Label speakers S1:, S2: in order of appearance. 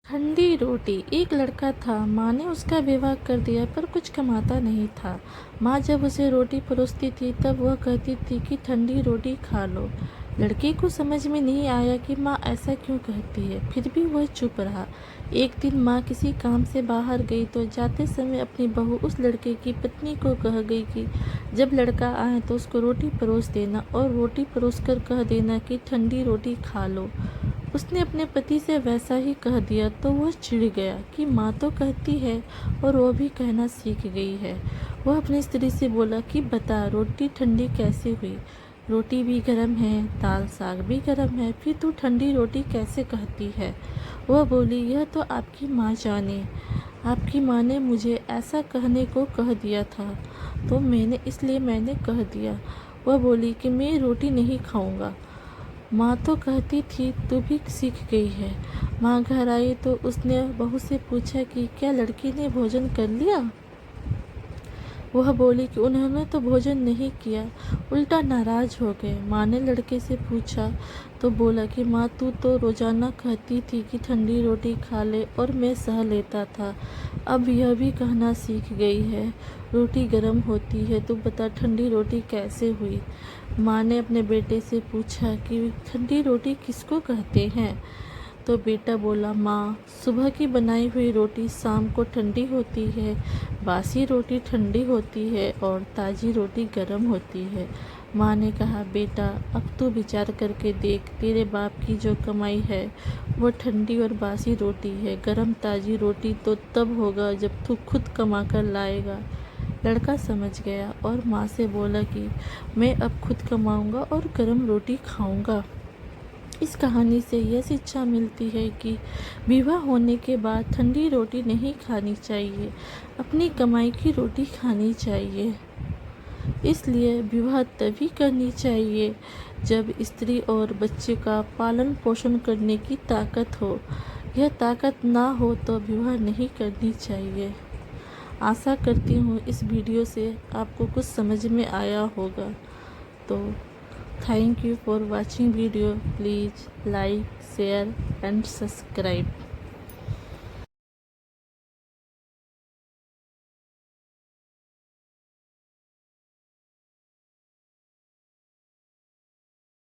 S1: ठंडी रोटी। एक लड़का था, माँ ने उसका विवाह कर दिया पर कुछ कमाता नहीं था। माँ जब उसे रोटी परोसती थी तब वह कहती थी कि ठंडी रोटी खा लो। लड़के को समझ में नहीं आया कि माँ ऐसा क्यों कहती है, फिर भी वह चुप रहा। एक दिन माँ किसी काम से बाहर गई तो जाते समय अपनी बहू उस लड़के की पत्नी को कह गई कि जब लड़का आए तो उसको रोटी परोस देना और रोटी परोस कर कह देना कि ठंडी रोटी खा लो। उसने अपने पति से वैसा ही कह दिया तो वह चिढ़ गया कि माँ तो कहती है और वो भी कहना सीख गई है। वह अपनी स्त्री से बोला कि बता रोटी ठंडी कैसे हुई। रोटी भी गर्म है, दाल साग भी गर्म है, फिर तू ठंडी रोटी कैसे कहती है। वह बोली यह तो आपकी माँ जाने, आपकी माँ ने मुझे ऐसा कहने को कह दिया था तो इसलिए मैंने कह दिया। वह बोली कि मैं रोटी नहीं खाऊंगा, माँ तो कहती थी तू भी सीख गई है। माँ घर आई तो उसने बहू से पूछा कि क्या लड़की ने भोजन कर लिया। वह बोली कि उन्होंने तो भोजन नहीं किया, उल्टा नाराज हो गए। माँ ने लड़के से पूछा तो बोला कि माँ तू तो रोजाना कहती थी कि ठंडी रोटी खा ले और मैं सह लेता था, अब यह भी कहना सीख गई है रोटी गर्म होती है, तू बता ठंडी रोटी कैसे हुई। माँ ने अपने बेटे से पूछा कि ठंडी रोटी किसको कहते हैं। तो बेटा बोला माँ सुबह की बनाई हुई रोटी शाम को ठंडी होती है, बासी रोटी ठंडी होती है और ताज़ी रोटी गर्म होती है। माँ ने कहा बेटा अब तू विचार करके देख, तेरे बाप की जो कमाई है वो ठंडी और बासी रोटी है, गर्म ताज़ी रोटी तो तब होगा जब तू खुद कमा कर लाएगा। लड़का समझ गया और माँ से बोला कि मैं अब खुद कमाऊंगा और गर्म रोटी खाऊंगा। इस कहानी से यह शिक्षा मिलती है कि विवाह होने के बाद ठंडी रोटी नहीं खानी चाहिए, अपनी कमाई की रोटी खानी चाहिए। इसलिए विवाह तभी करनी चाहिए जब स्त्री और बच्चे का पालन पोषण करने की ताकत हो। यह ताकत ना हो तो विवाह नहीं करनी चाहिए। आशा करती हूँ इस वीडियो से आपको कुछ समझ में आया होगा। तो thank you for watching video. Please like, share and subscribe.